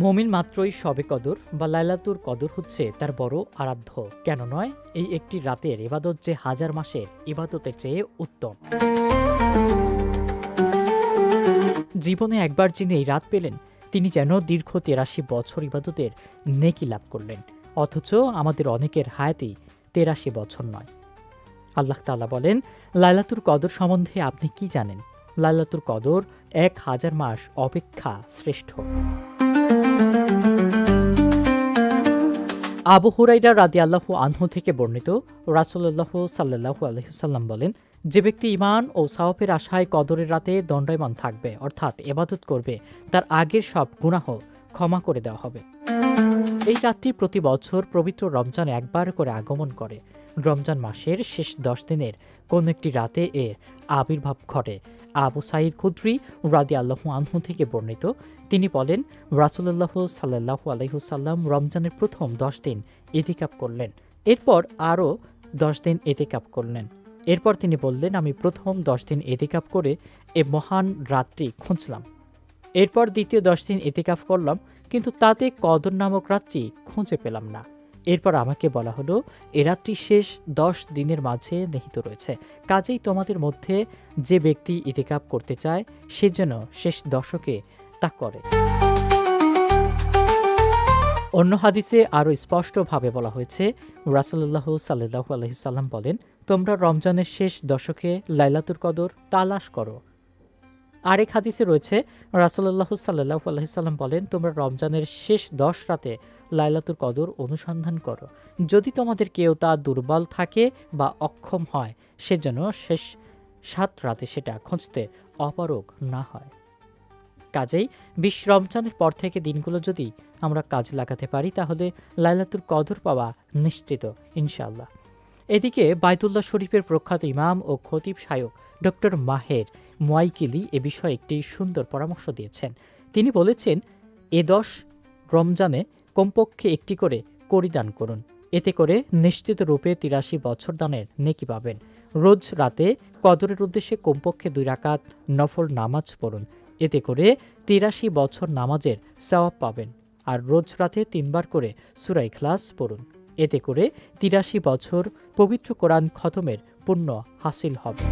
মুমিন মাত্রই শবে কদর বা লাইলাতুল কদর হচ্ছে তার বড় আরাধ্য। কেন নয়, এই একটি রাতের ইবাদত যে হাজার মাসের ইবাদতের চেয়ে উত্তম। জীবনে একবার যিনি এই রাত পেলেন, তিনি যেন দীর্ঘ ৮৩ বছর ইবাদতের নেকি লাভ করলেন। অথচ আমাদের অনেকের হায়াতেই ৮৩ বছর নয়। আল্লাহ তাআলা বলেন, লাইলাতুল কদর সম্বন্ধে আপনি কি জানেন? লাইলাতুল কদর ১,০০০ মাস অপেক্ষা শ্রেষ্ঠ। আবু হুরাইরা রাদিয়াল্লাহু আনহু থেকে বর্ণিত, রাসূলুল্লাহ সাল্লাল্লাহু আলাইহি ওয়াসাল্লাম বলেন, যে ব্যক্তি ঈমান ও সওয়াবের আশায় কদরের রাতে দণ্ডায়মান থাকবে, অর্থাৎ ইবাদত করবে, তার আগের সব গুনাহ ক্ষমা করে দেওয়া হবে। এই রাতটি প্রতি বছর পবিত্র রমজান একবার করে আগমন করে। রমজান মাসের শেষ ১০ দিনের কোন একটি রাতে এর আবির্ভাব ঘটে। আবু সাঈদ খুদরি রাদিয়াল্লাহু আনহু থেকে বর্ণিত, তিনি বলেন, রাসূলুল্লাহ সাল্লাল্লাহু আলাইহি ওয়াসাল্লাম রমজানের প্রথম ১০ দিন ইতিকাফ করলেন, এরপর আরও ১০ দিন ইতিকাফ করলেন। এরপর তিনি বললেন, আমি প্রথম ১০ দিন ইতিকাফ করে এ মহান রাতটি খুঁজলাম। এরপর দ্বিতীয় ১০ দিন ইতিকাফ করলাম, কিন্তু তাতে কদর নামক রাতটি খুঁজে পেলাম না। এরপর আমাকে বলা হলো, এ রাতটি শেষ ১০ দিনের মাঝে নিহিত রয়েছে। কাজেই তোমাদের মধ্যে যে ব্যক্তি ইতিকাফ করতে চায়, সে যেন শেষ দশকে তা করে। অন্য হাদিসে আরও স্পষ্টভাবে বলা হয়েছে, রাসূলুল্লাহ সাল্লাল্লাহু আলাইহি ওয়াসাল্লাম বলেন, তোমরা রমজানের শেষ দশকে লাইলাতুল কদর তালাশ করো। আরেক হাদিসে রয়েছে, রাসূলুল্লাহ সাল্লাল্লাহু আলাইহি ওয়াসাল্লাম বলেন, তোমরা রমজানের শেষ ১০ রাতে লাইলাতুল কদর অনুসন্ধান করো। যদি তোমাদের কেউ তা দুর্বল থাকে বা অক্ষম হয়, সেজন্য শেষ ৭ রাতে সেটা খুঁজতে অপারগ না হয়। কাজেই ২০ রমজানের পর থেকে দিনগুলো যদি আমরা কাজে লাগাতে পারি, তাহলে লাইলাতুল কদর পাওয়া নিশ্চিত ইনশাআল্লাহ। এদিকে বায়তুল্লাহ শরীফের প্রখ্যাত ইমাম ও খতিব শায়খ ডক্টর মাহের মুয়াইকিলি এ বিষয়ে একটি সুন্দর পরামর্শ দিয়েছেন। তিনি বলেছেন, এ ১০ রমজানে কমপক্ষে একটি করে কড়ি দান করুন। এতে করে নিশ্চিত রূপে ৮৩ বছর দানের নেকি পাবেন। রোজ রাতে কদরের উদ্দেশ্যে কমপক্ষে ২ রাকাত নফল নামাজ পড়ুন। এতে করে ৮৩ বছর নামাজের সওয়াব পাবেন। আর রোজ রাতে ৩ বার করে সূরা ইখলাস পড়ুন। এতে করে ৮৩ বছর পবিত্র কোরআন খতমের পুণ্য হাসিল হবে।